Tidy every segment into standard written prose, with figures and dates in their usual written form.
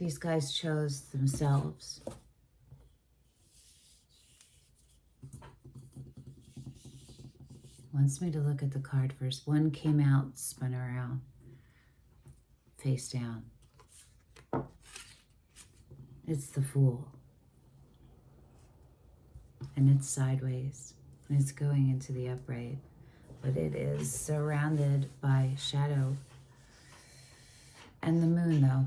These guys chose themselves. Wants me to look at the card first. One came out, spun around, face down. It's the Fool. And it's sideways. And it's going into the upright. But it is surrounded by shadow. And the moon, though.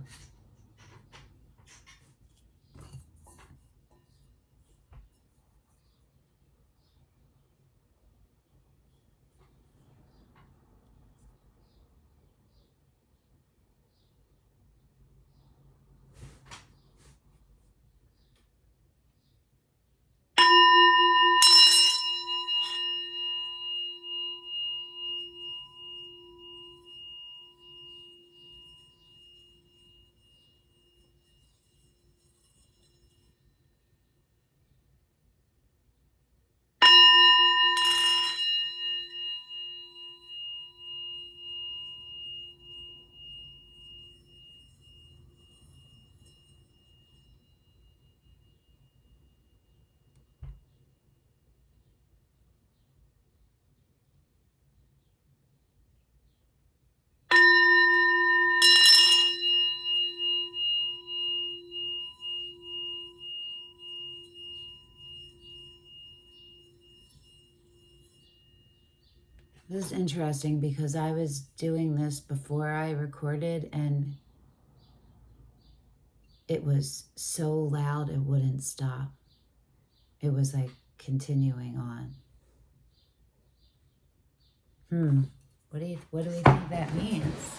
This is interesting because I was doing this before I recorded and it was so loud it wouldn't stop. It was like continuing on. What do we think that means?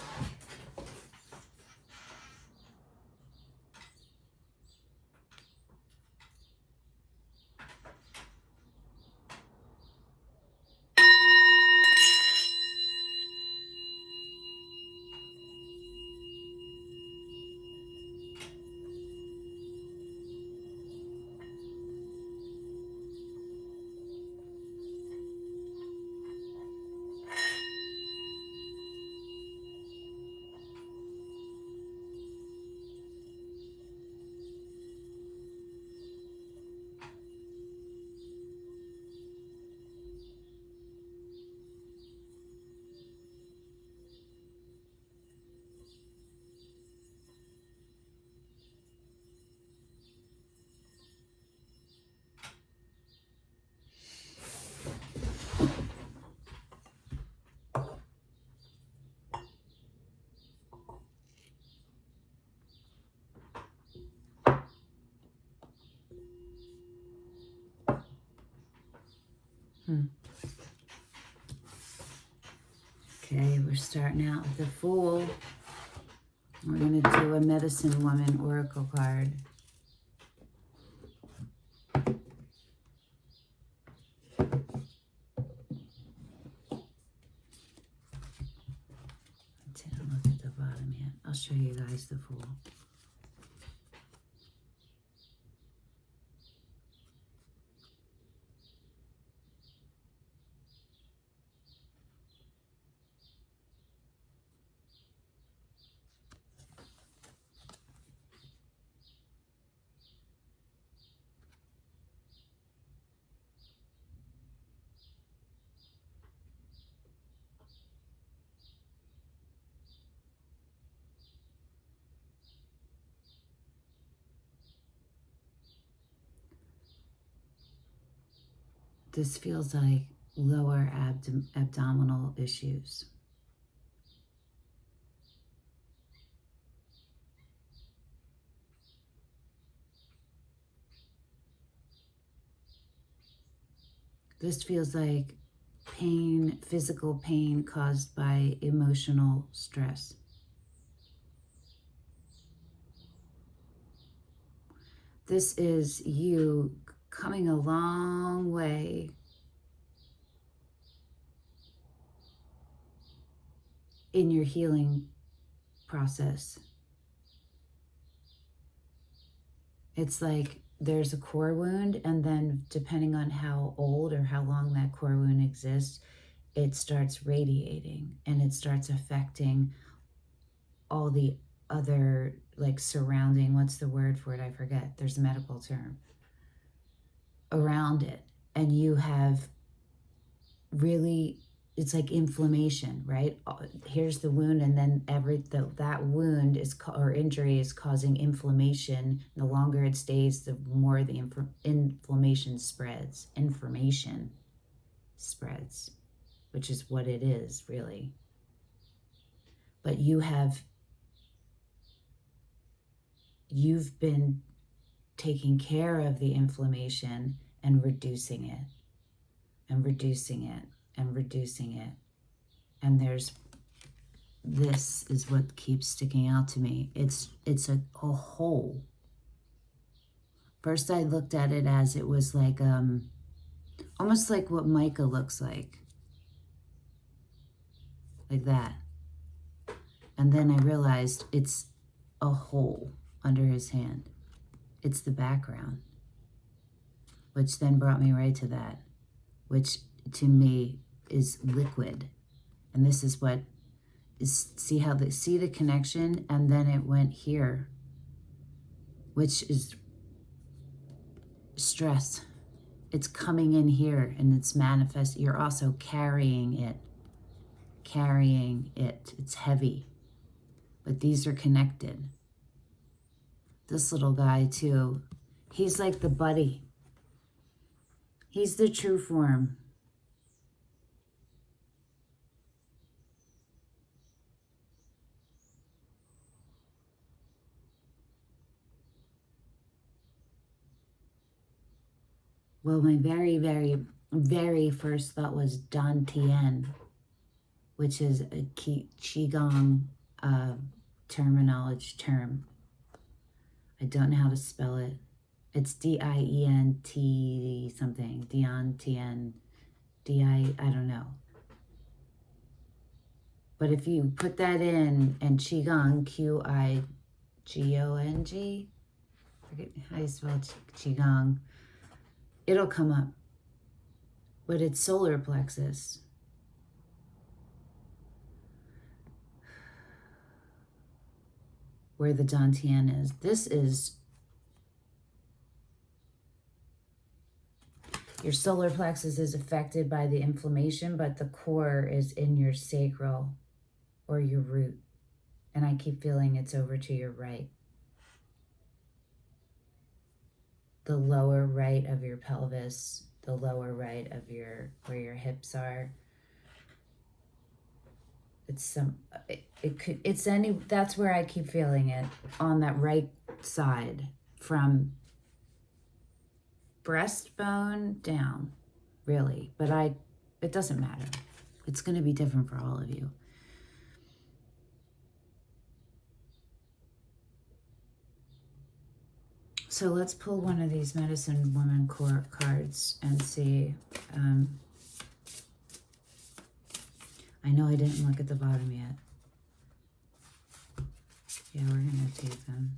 Okay, we're starting out with the Fool. We're going to do a Medicine Woman Oracle card. Didn't look at the bottom yet. I'll show you guys the Fool. This feels like lower abdominal issues. This feels like pain, physical pain caused by emotional stress. This is you coming a long way in your healing process. It's like there's a core wound, and then depending on how old or how long that core wound exists, it starts radiating and it starts affecting all the other, like, surrounding, what's the word for it? I forget. There's a medical term around it. And you have really, it's like inflammation, right? Here's the wound, and then that wound is or injury is causing inflammation. The longer it stays, the more the inflammation spreads. Information spreads, which is what it is, really. But you've been taking care of the inflammation and reducing it and reducing it and reducing it. And this is what keeps sticking out to me. It's a hole. First I looked at it as it was like almost like what Micah looks like that. And then I realized it's a hole under his hand. It's the background, which then brought me right to that, which to me is liquid. And this is what is, see the connection, and then it went here, which is stress. It's coming in here and it's manifest. You're also carrying it. It's heavy, but these are connected. This little guy too, he's like the buddy. He's the true form. Well, my very, very, very first thought was Dantian, which is a Qigong terminology term. I don't know how to spell it. It's Dient something. Dantian. I don't know. But if you put that in, and Qigong, Qigong, forget how you spell Qigong, it'll come up. But it's solar plexus. Where the Dantian is. This is your solar plexus is affected by the inflammation, but the core is in your sacral or your root. And I keep feeling it's over to your right. The lower right of your pelvis, the lower right of where your hips are. That's where I keep feeling it, on that right side, from breastbone down, really. But it doesn't matter. It's going to be different for all of you. So let's pull one of these medicine woman cards and see. I know I didn't look at the bottom yet. Yeah, we're going to take them.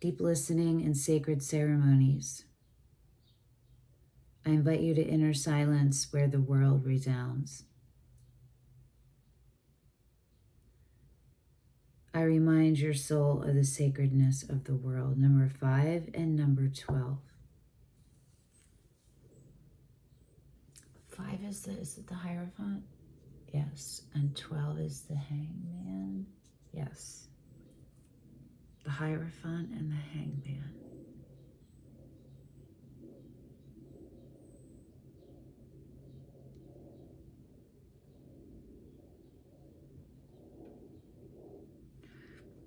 Deep listening and sacred ceremonies. I invite you to inner silence where the world resounds. I remind your soul of the sacredness of the world. Number 5 and number 12. 5 is it the Hierophant? Yes. And 12 is the Hangman? Yes. The Hierophant and the Hangman.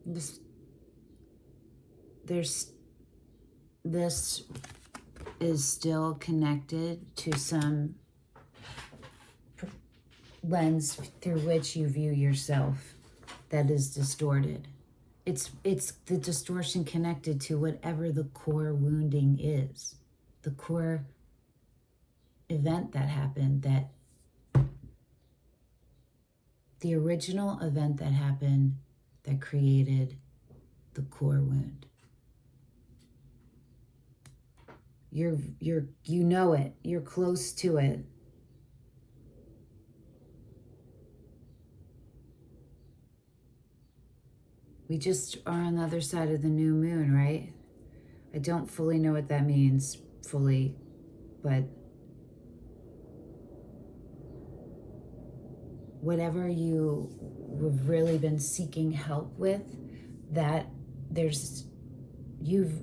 This is still connected to some lens through which you view yourself that is distorted. It's the distortion connected to whatever the core wounding is, the core event that happened, that the original event that happened that created the core wound. You know it. You're close to it. We just are on the other side of the new moon, right? I don't fully know what that means fully, but whatever have really been seeking help with, that you've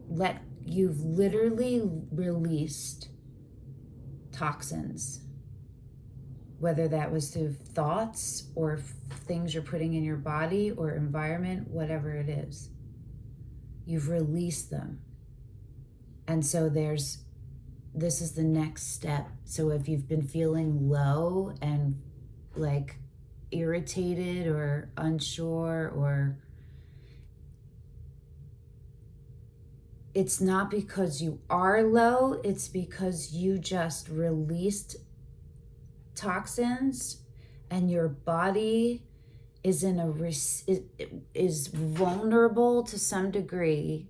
literally released toxins, whether that was through thoughts or things you're putting in your body or environment, whatever it is. You've released them. And so this is the next step. So if you've been feeling low and like irritated or unsure, or it's not because you are low, it's because you just released toxins and your body is is vulnerable to some degree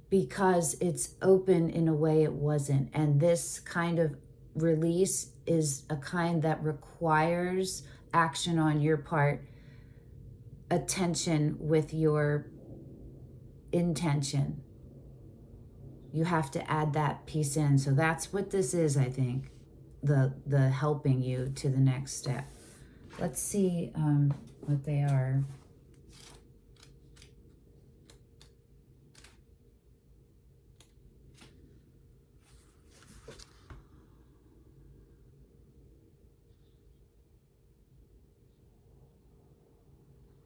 because it's open in a way it wasn't. And this kind of release is a kind that requires action on your part, attention with your intention. You have to add that piece in. So that's what this is, I think, the helping you to the next step. Let's see what they are.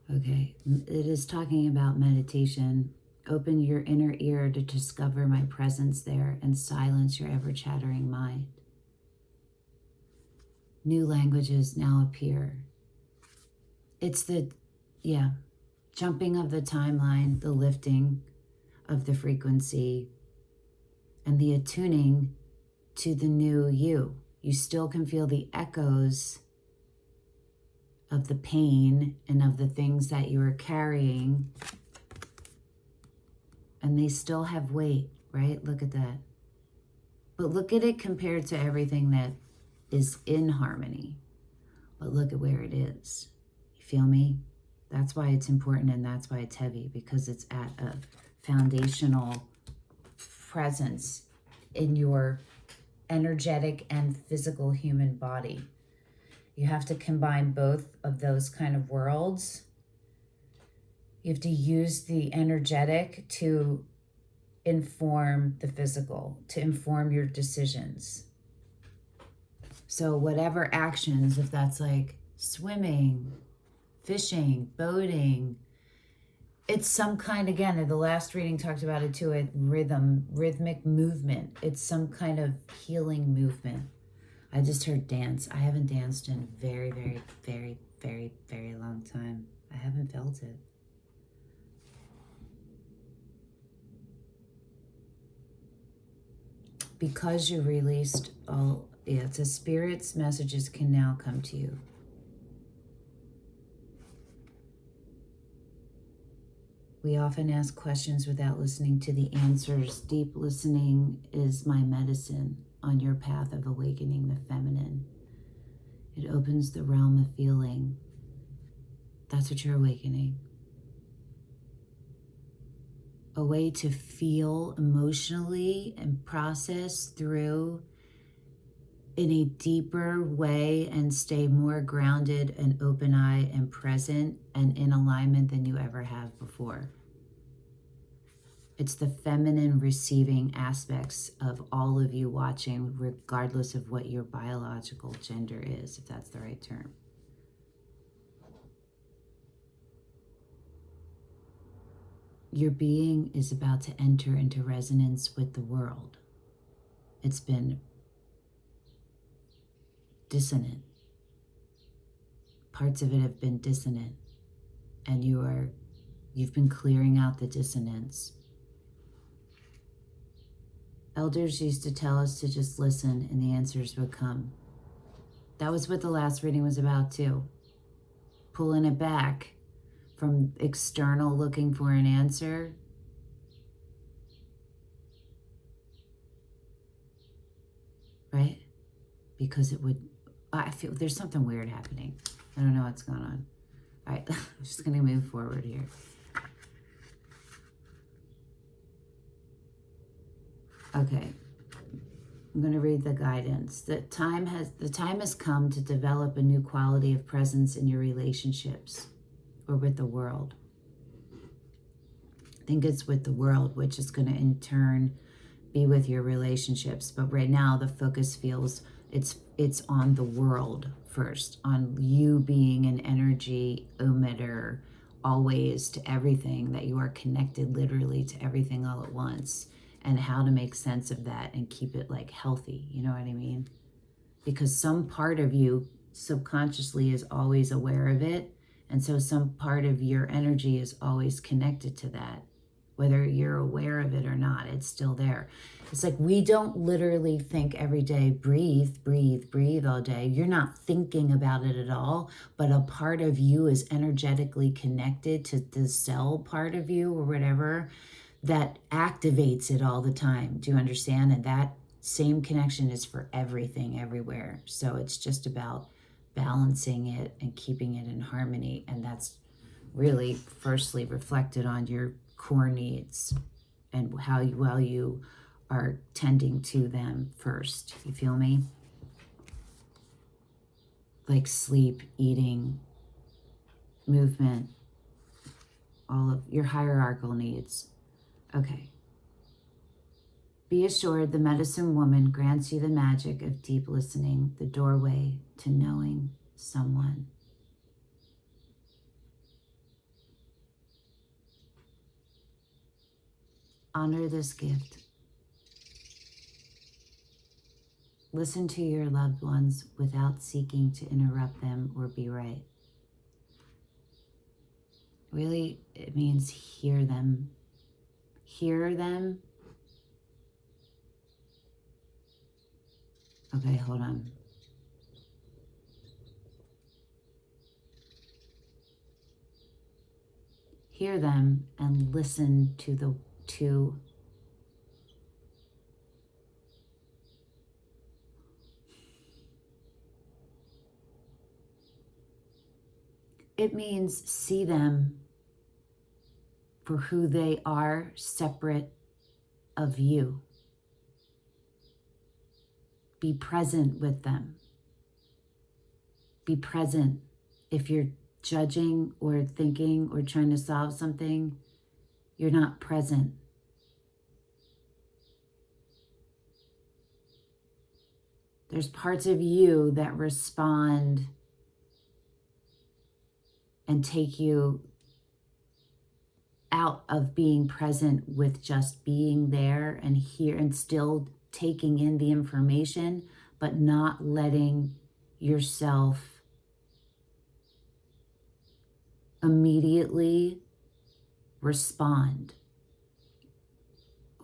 Okay, it is talking about meditation. Open your inner ear to discover my presence there and silence your ever-chattering mind. New languages now appear. It's jumping of the timeline, the lifting of the frequency, and the attuning to the new you. You still can feel the echoes of the pain and of the things that you are carrying, and they still have weight, right? Look at that. But look at it compared to everything that is in harmony. But look at where it is. You feel me? That's why it's important, and that's why it's heavy, because it's at a foundational presence in your energetic and physical human body. You have to combine both of those kind of worlds. You have to use the energetic to inform the physical, to inform your decisions. So whatever actions, if that's like swimming, fishing, boating, it's some kind, again, the last reading talked about it too, a rhythmic movement. It's some kind of healing movement. I just heard dance. I haven't danced in a very, very, very, very, very long time. I haven't felt it. Because you released all, it's a spirit's messages can now come to you. We often ask questions without listening to the answers. Deep listening is my medicine on your path of awakening the feminine. It opens the realm of feeling. That's what you're awakening. A way to feel emotionally and process through in a deeper way and stay more grounded and open-eyed and present and in alignment than you ever have before. It's the feminine receiving aspects of all of you watching, regardless of what your biological gender is, if that's the right term. Your being is about to enter into resonance with the world. It's been dissonant. Parts of it have been dissonant, and you've been clearing out the dissonance. Elders used to tell us to just listen and the answers would come. That was what the last reading was about too. Pulling it back from external looking for an answer. Right? Because I feel there's something weird happening. I don't know what's going on. All right, I'm just going to move forward here. Okay. I'm going to read the guidance. The time has come to develop a new quality of presence in your relationships or with the world. I think it's with the world, which is going to in turn be with your relationships. But right now the focus feels it's on the world first, on you being an energy emitter always to everything, that you are connected literally to everything all at once, and how to make sense of that and keep it like healthy. You know what I mean? Because some part of you subconsciously is always aware of it. And so some part of your energy is always connected to that. Whether you're aware of it or not, it's still there. It's like we don't literally think every day, breathe, breathe, breathe all day. You're not thinking about it at all, but a part of you is energetically connected to the cell part of you or whatever that activates it all the time. Do you understand? And that same connection is for everything, everywhere. So it's just about balancing it and keeping it in harmony. And that's really firstly reflected on your core needs and how well you are tending to them first. You feel me? Like sleep, eating, movement, all of your hierarchical needs. Okay. Be assured the medicine woman grants you the magic of deep listening, the doorway to knowing someone. Honor this gift. Listen to your loved ones without seeking to interrupt them or be right. Really, it means hear them. Hear them. Okay, hold on. Hear them and listen to the two. It means see them for who they are, separate of you. Be present with them. Be present. If you're judging or thinking or trying to solve something, you're not present. There's parts of you that respond and take you out of being present with just being there and here and still taking in the information, but not letting yourself immediately respond.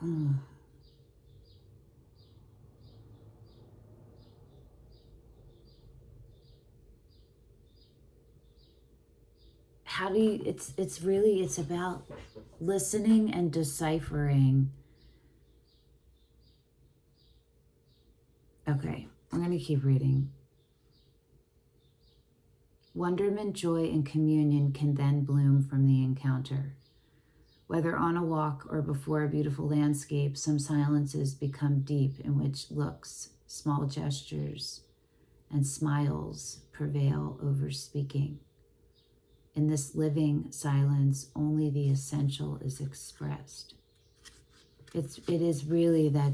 Oh. How do you, it's about listening and deciphering. Okay, I'm going to keep reading. Wonderment, joy, and communion can then bloom from the encounter. Whether on a walk or before a beautiful landscape, some silences become deep in which looks, small gestures, and smiles prevail over speaking. In this living silence, only the essential is expressed. It is really that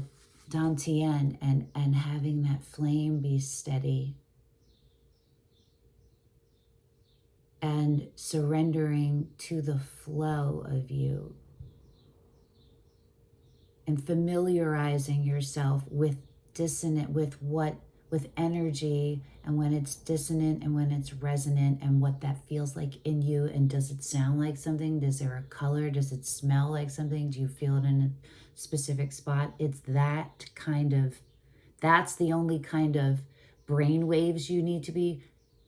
dantian and having that flame be steady and surrendering to the flow of you and familiarizing yourself with dissonant, with energy, and when it's dissonant and when it's resonant and what that feels like in you. And does it sound like something? Does there a color? Does it smell like something? Do you feel it in a specific spot? It's that kind of, that's the only kind of brain waves you need to be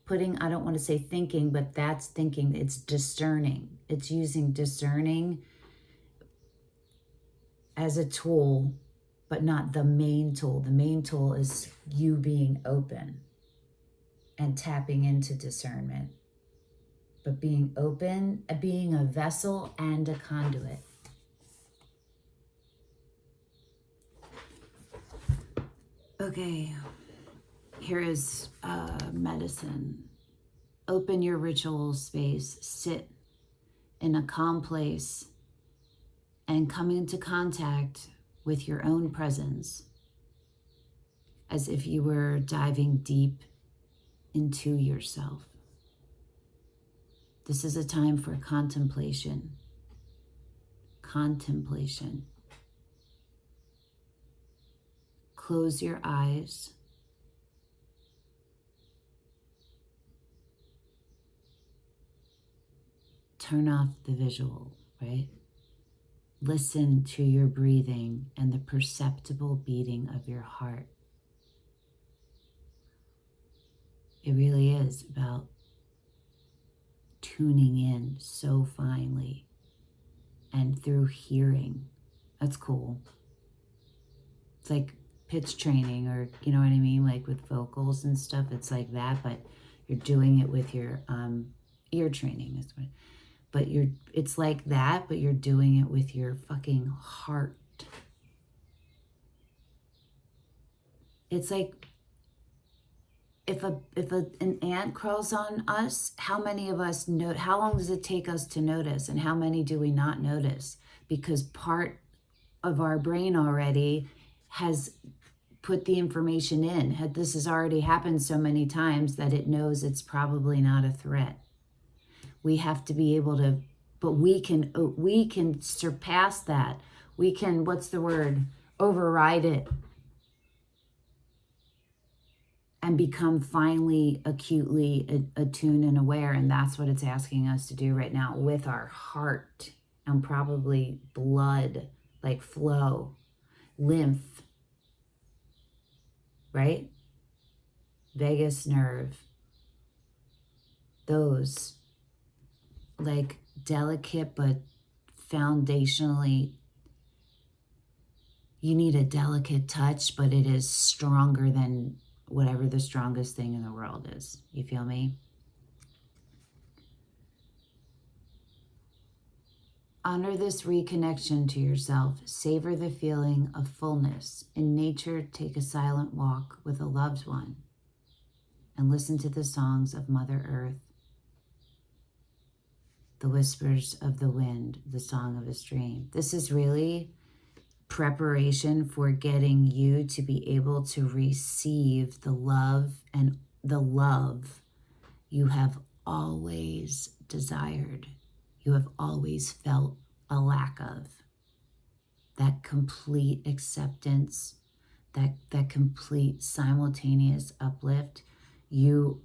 putting. I don't want to say thinking, but that's thinking. It's discerning. It's using discerning as a tool, but not the main tool. The main tool is you being open and tapping into discernment. but being open, being a vessel and a conduit. Okay, here is medicine. Open your ritual space, sit in a calm place, and come into contact with your own presence as if you were diving deep into yourself. This is a time for contemplation. Contemplation. Close your eyes. Turn off the visual, right? Listen to your breathing and the perceptible beating of your heart. It really is about tuning in so finely and through hearing. That's cool. It's like pitch training, or you know what I mean, like with vocals and stuff. It's like that, but you're doing it with your ear training. But it's like that, but you're doing it with your fucking heart. It's like if an ant crawls on us, how many of us know? How long does it take us to notice, and how many do we not notice? Because part of our brain already has put the information in. This has already happened so many times that it knows it's probably not a threat. We have to be able to, but we can surpass that. We can, what's the word? Override it and become finally acutely attuned and aware. And that's what it's asking us to do right now with our heart and probably blood, like flow, lymph, right? Vagus nerve, those like delicate but foundationally, you need a delicate touch, but it is stronger than whatever the strongest thing in the world is. You feel me? Honor this reconnection to yourself. Savor the feeling of fullness. In nature, take a silent walk with a loved one and listen to the songs of Mother Earth, the whispers of the wind, the song of a stream. This is really preparation for getting you to be able to receive the love and the love you have always desired, you have always felt a lack of. That complete acceptance, that complete simultaneous uplift, you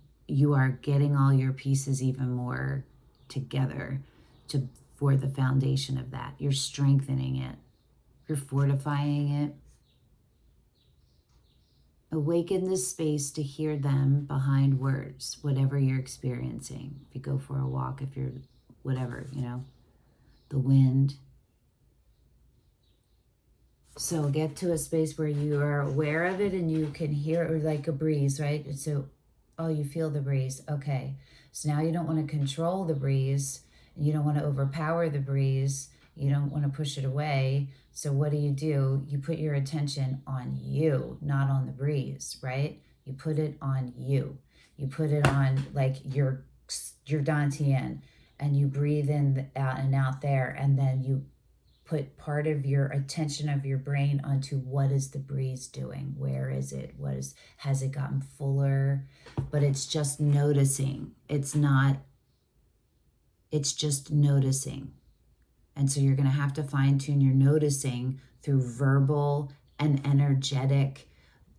are getting all your pieces even more together for the foundation of that. You're strengthening it. You're fortifying it. Awaken this space to hear them behind words, whatever you're experiencing. If you go for a walk, if you're whatever, the wind. So get to a space where you are aware of it and you can hear it, or like a breeze, right? So, oh, you feel the breeze. Okay. So now you don't want to control the breeze. You don't want to overpower the breeze. You don't want to push it away. So what do? You put your attention on you, not on the breeze, right? You put it on you. You put it on like your dantian, and you breathe in out and out there, and then you put part of your attention of your brain onto what is the breeze doing? Where is it? Has it gotten fuller? But it's just noticing. It's just noticing. And so you're going to have to fine tune your noticing through verbal and energetic,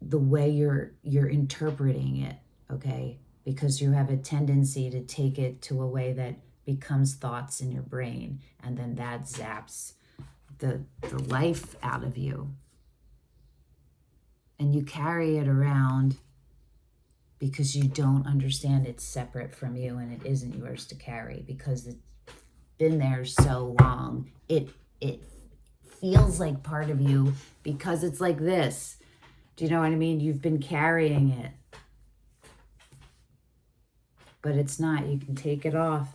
the way you're interpreting it, okay? Because you have a tendency to take it to a way that becomes thoughts in your brain, and then that zaps the life out of you. And you carry it around because you don't understand it's separate from you and it isn't yours to carry, because it's been there so long. It feels like part of you because it's like this. Do you know what I mean? You've been carrying it. But it's not. You can take it off.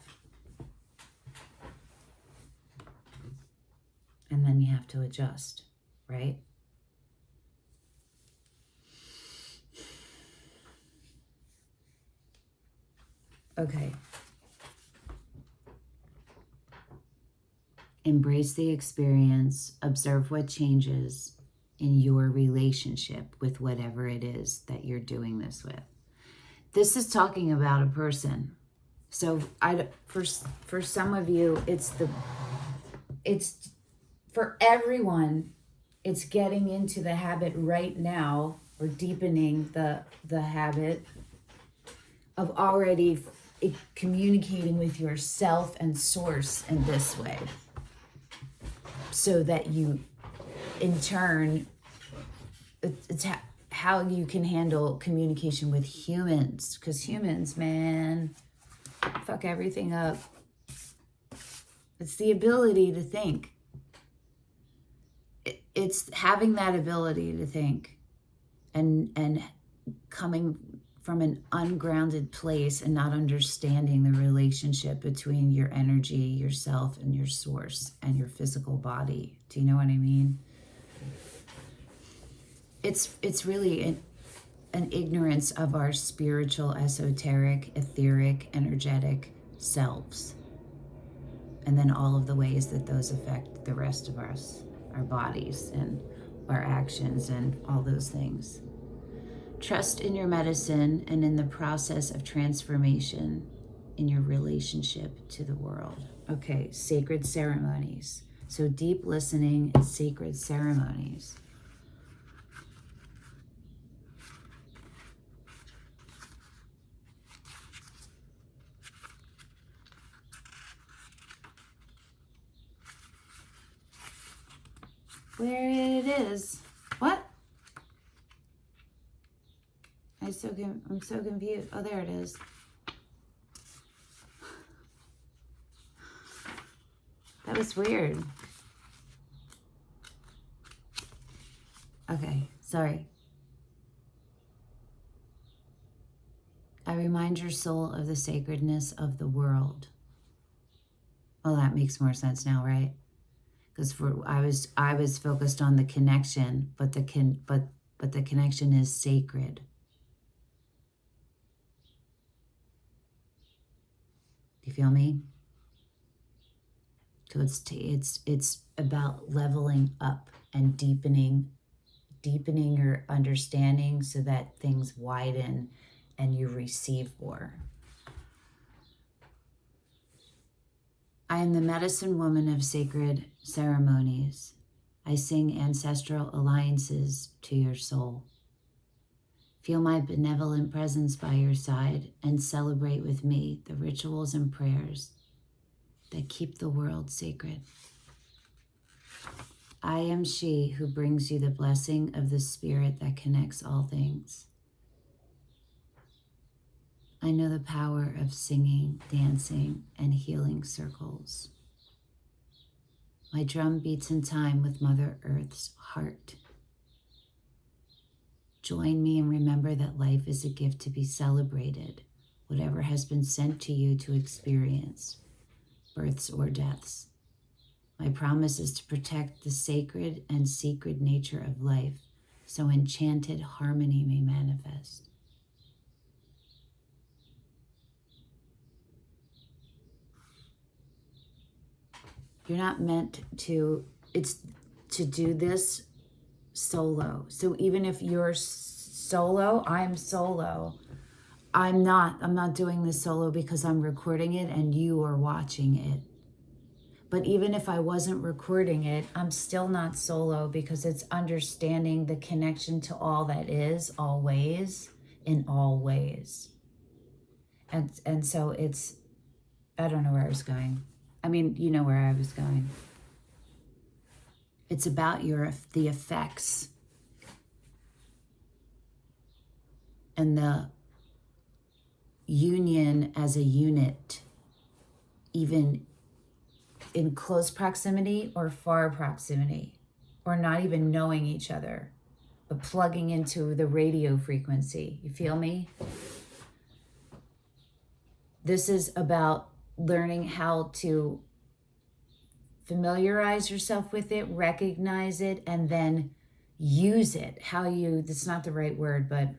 And then you have to adjust, right? Okay. Embrace the experience, observe what changes in your relationship with whatever it is that you're doing this with. This is talking about a person. So for some of you, it's for everyone, it's getting into the habit right now, or deepening the habit of already communicating with yourself and source in this way, so that you, in turn, it's how you can handle communication with humans, because humans, man, fuck everything up. It's the ability to think. It's having that ability to think and coming from an ungrounded place and not understanding the relationship between your energy, yourself, and your source and your physical body. Do you know what I mean? It's really an ignorance of our spiritual, esoteric, etheric, energetic selves. And then all of the ways that those affect the rest of us, our bodies and our actions and all those things. Trust in your medicine and in the process of transformation in your relationship to the world. Okay, sacred ceremonies. So deep listening and sacred ceremonies. Where it is. What? I'm so confused. Oh, there it is. That was weird. Okay, sorry. I remind your soul of the sacredness of the world. Oh, that makes more sense now, right? Because I was focused on the connection, but the connection is sacred. Do you feel me? So it's about leveling up and deepening your understanding so that things widen and you receive more. I am the medicine woman of sacred ceremonies. I sing ancestral alliances to your soul. Feel my benevolent presence by your side and celebrate with me the rituals and prayers that keep the world sacred. I am she who brings you the blessing of the Spirit that connects all things. I know the power of singing, dancing, and healing circles. My drum beats in time with Mother Earth's heart. Join me and remember that life is a gift to be celebrated, whatever has been sent to you to experience, births or deaths. My promise is to protect the sacred and secret nature of life, so enchanted harmony may manifest. You're not meant to do this solo. So even if you're solo, I'm solo. I'm not doing this solo because I'm recording it and you are watching it. But even if I wasn't recording it, I'm still not solo, because it's understanding the connection to all that is, always, in all ways. And so it's, I don't know where I was going. I mean, you know where I was going. It's about the effects and the union as a unit, even in close proximity or far proximity, or not even knowing each other, but plugging into the radio frequency. You feel me? This is about learning how to familiarize yourself with it, recognize it, and then use it. That's not the right word, but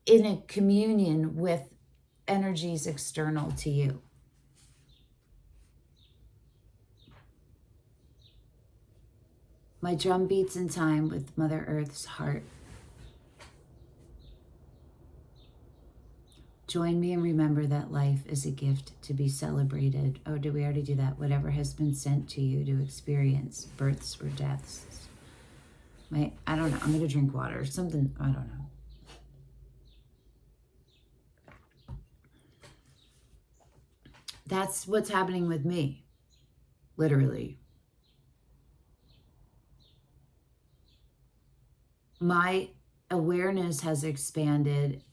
in a communion with energies external to you. My drum beats in time with Mother Earth's heart. Join me and remember that life is a gift to be celebrated. Oh, did we already do that? Whatever has been sent to you to experience, births or deaths. I don't know. I'm going to drink water. Something, I don't know. That's what's happening with me. Literally. My awareness has expanded.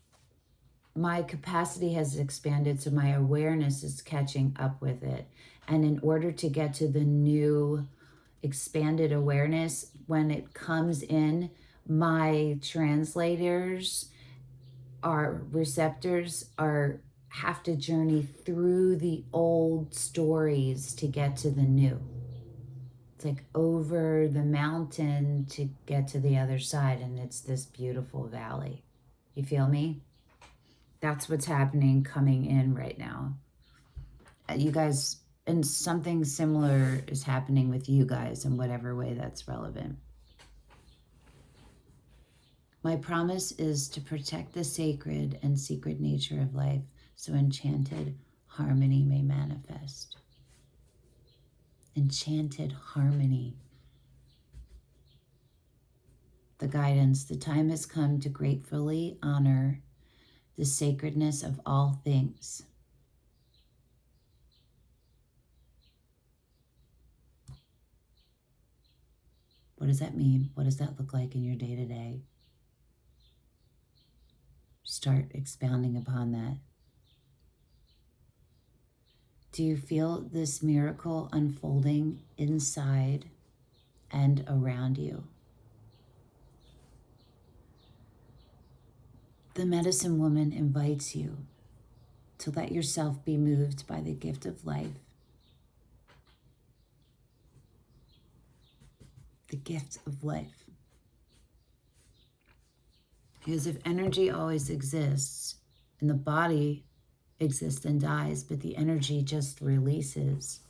My capacity has expanded, so my awareness is catching up with it. And in order to get to the new expanded awareness, when it comes in, my translators, our receptors have to journey through the old stories to get to the new. It's like over the mountain to get to the other side, and it's this beautiful valley. You feel me? That's what's happening coming in right now. You guys, and something similar is happening with you guys in whatever way that's relevant. My promise is to protect the sacred and secret nature of life so enchanted harmony may manifest. Enchanted harmony. The guidance. The time has come to gratefully honor the sacredness of all things. What does that mean? What does that look like in your day-to-day? Start expounding upon that. Do you feel this miracle unfolding inside and around you? The medicine woman invites you to let yourself be moved by the gift of life. The gift of life. Because if energy always exists and the body exists and dies, but the energy just releases,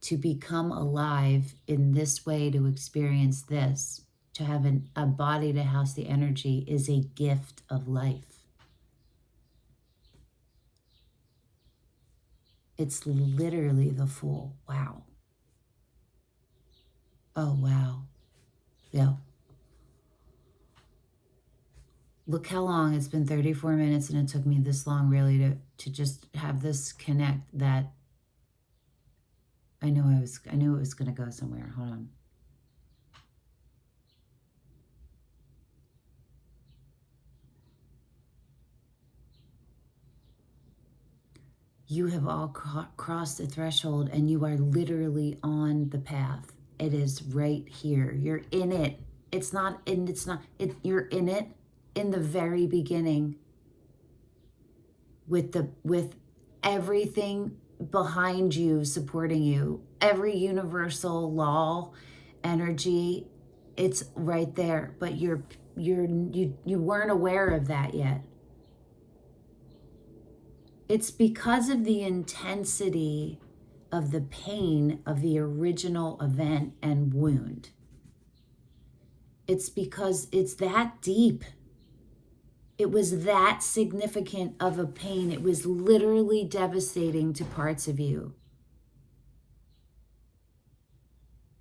to become alive in this way, to experience this, to have a body to house the energy is a gift of life. It's literally the full. Wow. Oh, wow. Yeah. Look how long. It's been 34 minutes and it took me this long really to just have this connect that I knew it was going to go somewhere. Hold on. You have all crossed the threshold and you are literally on the path. It is right here. You're in it. You're in it in the very beginning with everything behind you supporting you. Every universal law, energy, it's right there, but you weren't aware of that yet. It's because of the intensity of the pain of the original event and wound. It's because it's that deep. It was that significant of a pain. It was literally devastating to parts of you.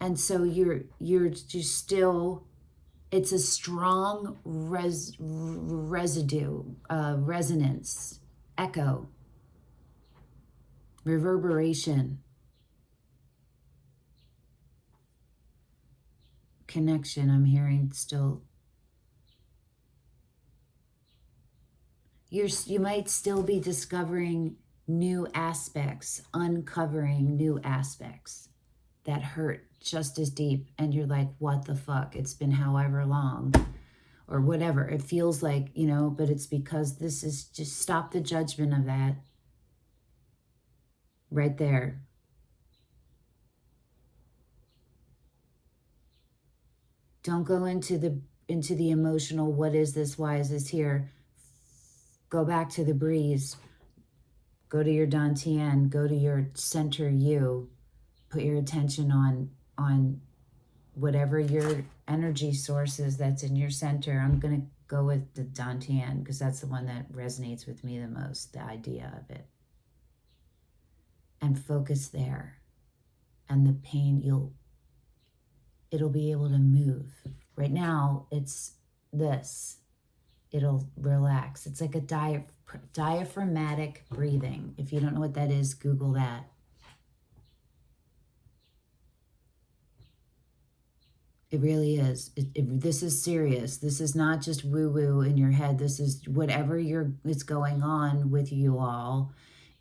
And so you're just still, it's a strong residue, resonance, echo, reverberation, connection. I'm hearing still. You might still be discovering new aspects, uncovering new aspects that hurt just as deep. And you're like, what the fuck? It's been however long or whatever. It feels like, but it's because this is just stop the judgment of that. right there. Don't go into the emotional, what is this, why is this here? Go back to the breeze. Go to your dantian, go to your center you. Put your attention on whatever your energy source is that's in your center. I'm going to go with the dantian because that's the one that resonates with me the most, the idea of it. And focus there. And the pain, it'll be able to move. Right now, it's this. It'll relax. It's like a diaphragmatic breathing. If you don't know what that is, Google that. It really is. This is serious. This is not just woo-woo in your head. This is whatever is going on with you all.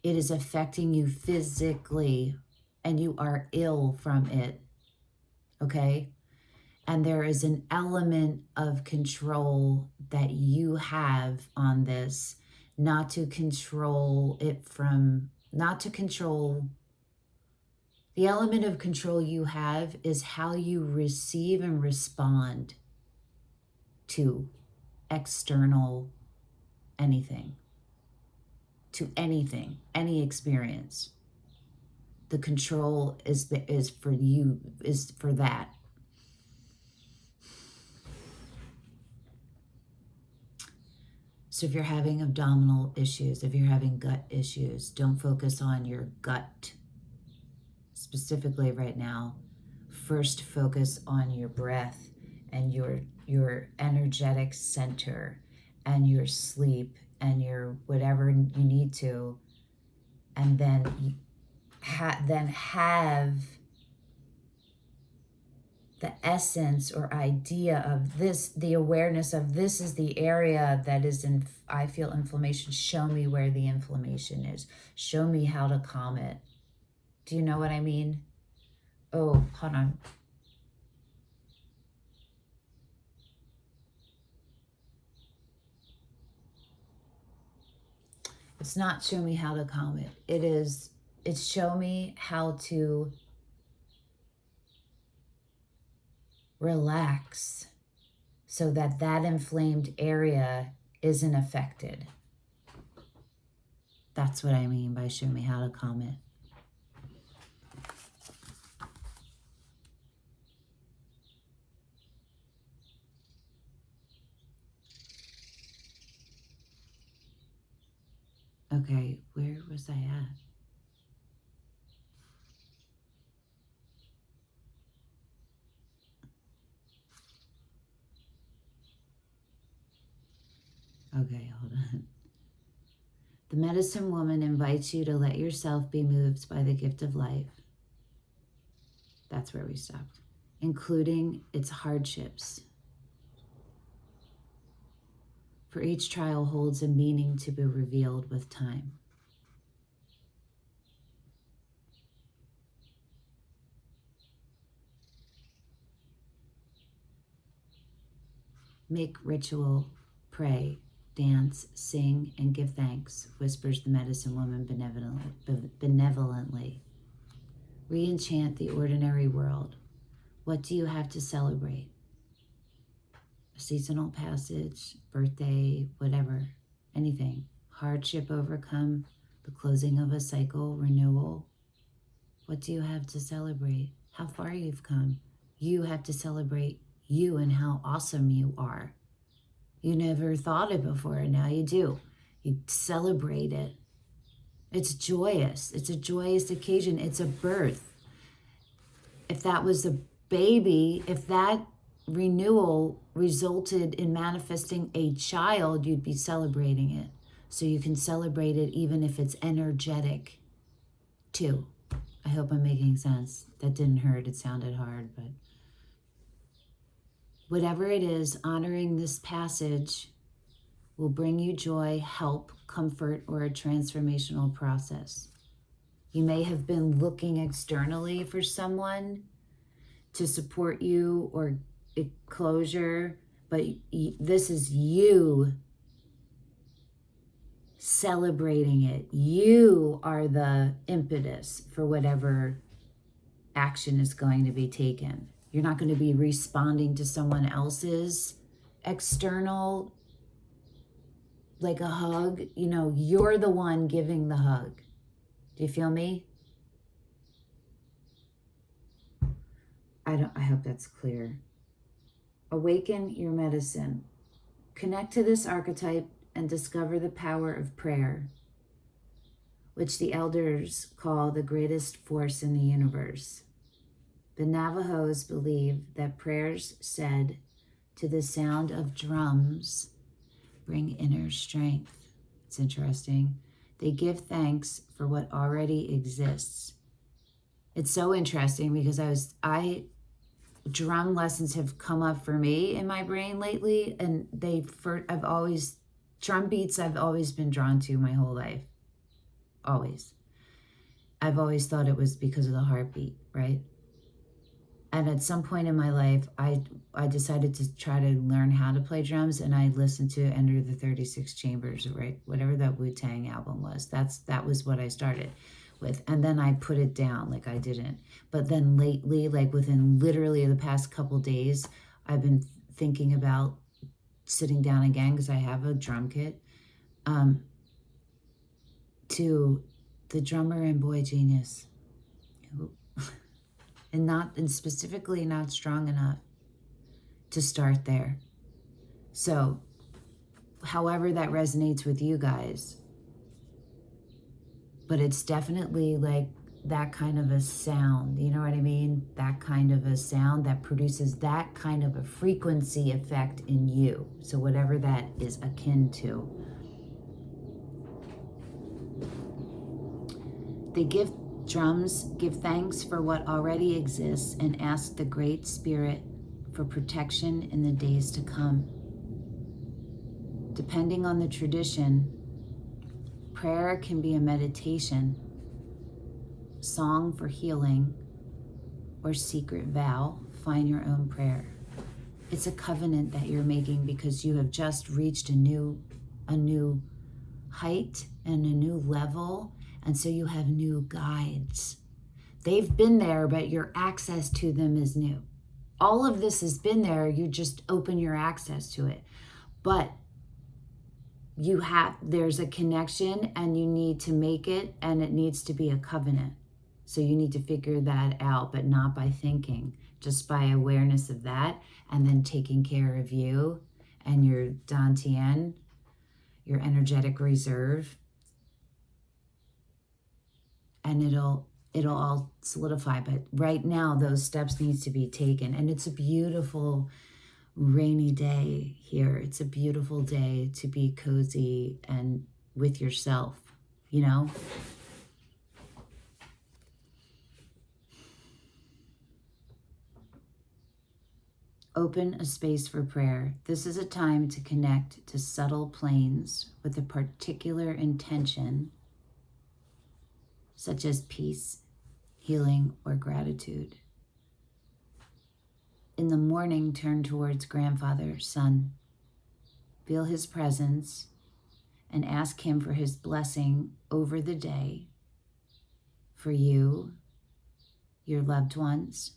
It is affecting you physically, and you are ill from it. Okay? And there is an element of control that you have on this, not to control it from, not to control. The element of control you have is how you receive and respond to external anything, any experience. The control is for you, is for that. So if you're having abdominal issues, if you're having gut issues, don't focus on your gut specifically right now. First, focus on your breath and your energetic center and your sleep and your whatever you need to, and then have the essence or idea of this, the awareness of this is the area that is in, I feel inflammation. Show me where the inflammation is. Show me how to calm it. Do you know what I mean? Oh, hold on. It's not show me how to calm it. It's show me how to relax so that inflamed area isn't affected. That's what I mean by show me how to calm it. Okay, where was I at? Okay, hold on. The medicine woman invites you to let yourself be moved by the gift of life. That's where we stopped. Including its hardships. For each trial holds a meaning to be revealed with time. Make ritual, pray, dance, sing, and give thanks, whispers the medicine woman benevolently. Re-enchant the ordinary world. What do you have to celebrate? A seasonal passage, birthday, whatever, anything. Hardship overcome, the closing of a cycle, renewal. What do you have to celebrate? How far you've come. You have to celebrate you and how awesome you are. You never thought it before, and now you do. You celebrate it. It's joyous. It's a joyous occasion. It's a birth. If that was a baby, if that renewal resulted in manifesting a child, you'd be celebrating it. So you can celebrate it even if it's energetic too. I hope I'm making sense. That didn't hurt. It sounded hard, but whatever it is, honoring this passage will bring you joy, help, comfort, or a transformational process. You may have been looking externally for someone to support you or closure, but this is you celebrating it. You are the impetus for whatever action is going to be taken. You're not going to be responding to someone else's external, like a hug. You know, you're the one giving the hug. Do you feel me? I hope that's clear. Awaken your medicine. Connect to this archetype and discover the power of prayer, which the elders call the greatest force in the universe. The Navajos believe that prayers said to the sound of drums bring inner strength. It's interesting. They give thanks for what already exists. It's so interesting because drum lessons have come up for me in my brain lately, and drum beats I've always been drawn to my whole life. Always. I've always thought it was because of the heartbeat, right? And at some point in my life, I decided to try to learn how to play drums, and I listened to Enter the 36 Chambers, right? Whatever that Wu-Tang album was. That was what I started with. And then I put it down, like I didn't. But then lately, like within literally the past couple days, I've been thinking about sitting down again, because I have a drum kit, to the drummer in Boy Genius, and specifically not strong enough to start there. So however that resonates with you guys, but it's definitely like that kind of a sound, you know what I mean? That kind of a sound that produces that kind of a frequency effect in you. So whatever that is akin to. Drums give thanks for what already exists and ask the Great Spirit for protection in the days to come. Depending on the tradition, prayer can be a meditation, song for healing, or secret vow. Find your own prayer. It's a covenant that you're making because you have just reached a new height and a new level, and so you have new guides. They've been there, but your access to them is new. All of this has been there, you just open your access to it. But there's a connection, and you need to make it, and it needs to be a covenant. So you need to figure that out, but not by thinking, just by awareness of that, and then taking care of you and your dantian, your energetic reserve, and it'll all solidify. But right now, those steps needs to be taken, and it's a beautiful rainy day here. It's a beautiful day to be cozy and with yourself, you know? Open a space for prayer. This is a time to connect to subtle planes with a particular intention, such as peace, healing, or gratitude. In the morning, turn towards Grandfather, Son. Feel his presence and ask him for his blessing over the day, for you, your loved ones,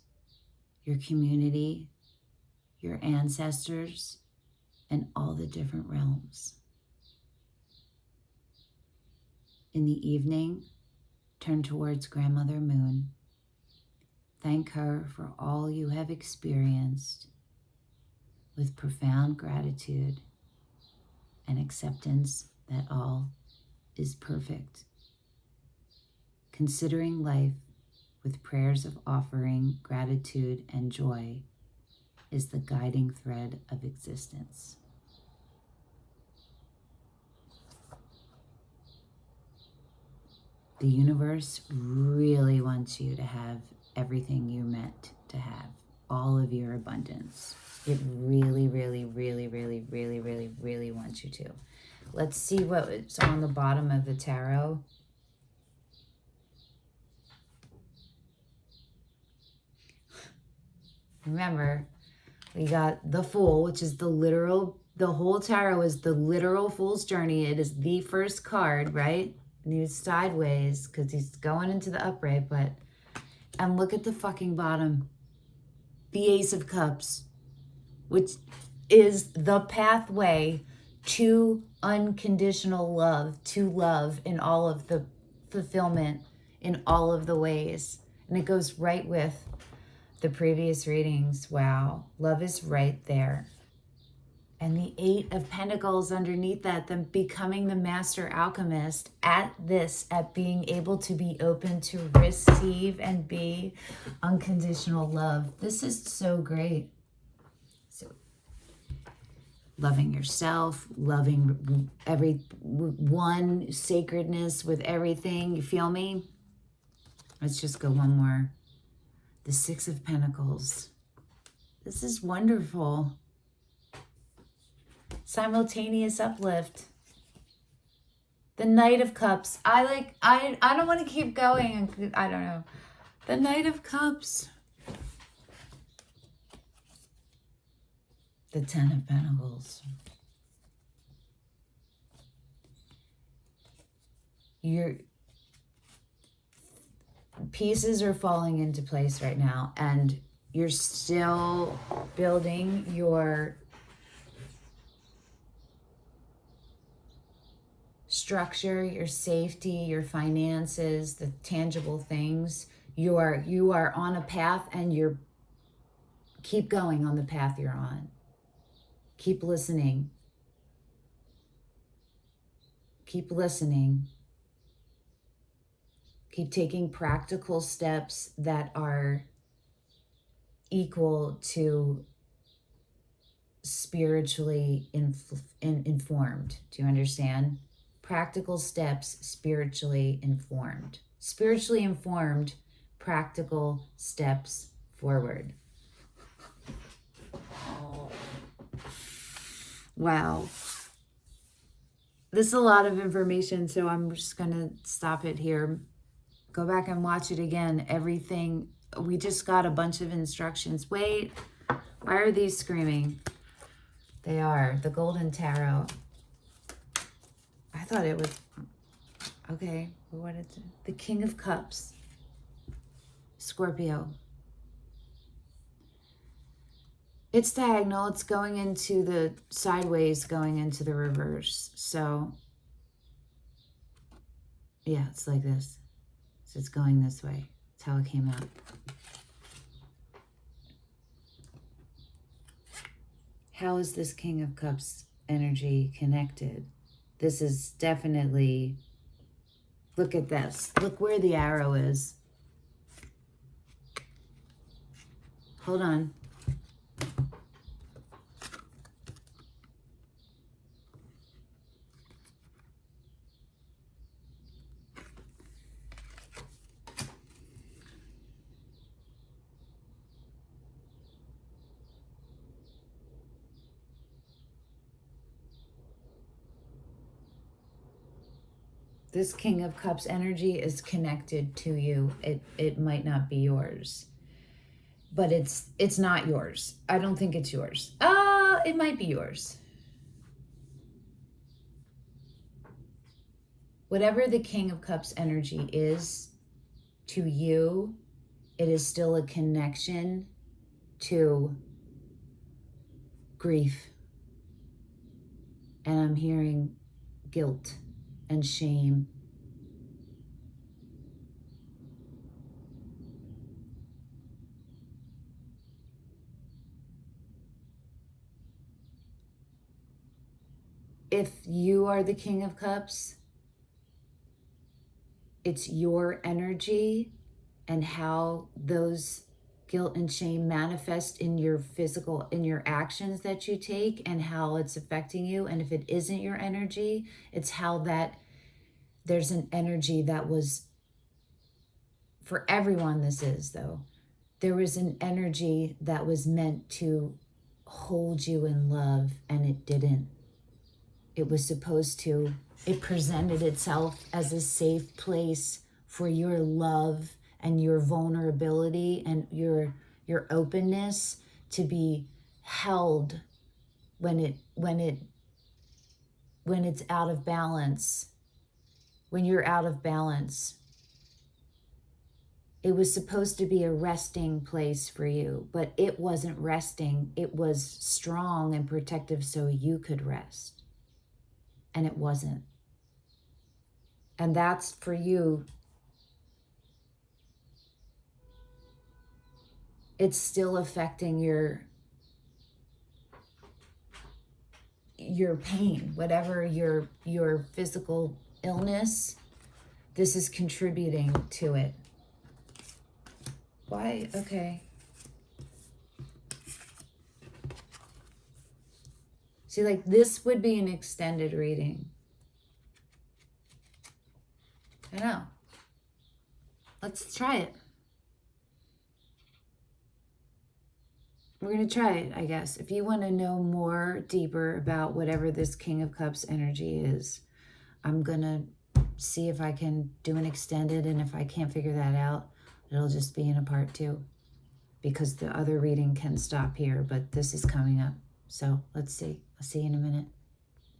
your community, your ancestors, and all the different realms. In the evening, turn towards Grandmother Moon. Thank her for all you have experienced with profound gratitude and acceptance that all is perfect. Considering life with prayers of offering, gratitude, and joy is the guiding thread of existence. The universe really wants you to have everything you're meant to have, all of your abundance. It really, really, really, really, really, really, really wants you to. Let's see what's on the bottom of the tarot. Remember, we got the Fool, which is the literal The whole tarot is the literal Fool's Journey. It is the first card, right? And he's sideways because he's going into the upright, but... And look at the fucking bottom. The Ace of Cups, which is the pathway to unconditional love, to love in all of the fulfillment, in all of the ways. And it goes right with the previous readings. Wow. Love is right there. And the Eight of Pentacles underneath that, them becoming the master alchemist at being able to be open to receive and be unconditional love. This is so great. So loving yourself, loving every one, sacredness with everything. You feel me? Let's just go one more. The Six of Pentacles. This is wonderful. Simultaneous uplift. The Knight of Cups. I don't want to keep going. I don't know. The Knight of Cups. The Ten of Pentacles. Your pieces are falling into place right now, and you're still building your structure, your safety, your finances, the tangible things. You are on a path, and you're keep going on the path you're on. Keep listening. Keep listening. Keep taking practical steps that are equal to spiritually informed. Do you understand? Practical steps, spiritually informed. Spiritually informed, practical steps forward. Oh. Wow. This is a lot of information, so I'm just going to stop it here. Go back and watch it again. Everything. We just got a bunch of instructions. Wait, why are these screaming? They are. The Golden Tarot. I thought it was... Okay, what is it? The King of Cups. Scorpio. It's diagonal. It's going into the sideways, going into the reverse. So, yeah, it's like this. So it's going this way. That's how it came out. How is this King of Cups energy connected? This is definitely... Look at this. Look where the arrow is. Hold on. This King of Cups energy is connected to you. It might not be yours, but it's not yours. I don't think it's yours. It might be yours. Whatever the King of Cups energy is to you, it is still a connection to grief. And I'm hearing guilt and shame. If you are the King of Cups, it's your energy and how those guilt and shame manifest in your physical, in your actions that you take, and how it's affecting you. And if it isn't your energy, it's how that there's an energy that was, for everyone this is though, there was an energy that was meant to hold you in love, and it didn't. It was supposed to. It presented itself as a safe place for your love and your vulnerability and your openness to be held when it's out of balance, when you're out of balance. It was supposed to be a resting place for you, but it wasn't resting. It was strong and protective so you could rest. And it wasn't. And that's for you. It's still affecting your pain, whatever your physical illness, this is contributing to it. Why? Okay. See, like this would be an extended reading. I know. Let's try it. We're going to try it, I guess. If you want to know more deeper about whatever this King of Cups energy is, I'm going to see if I can do an extended, and if I can't figure that out, it'll just be in a part 2, because the other reading can stop here, but this is coming up. So let's see. I'll see you in a minute.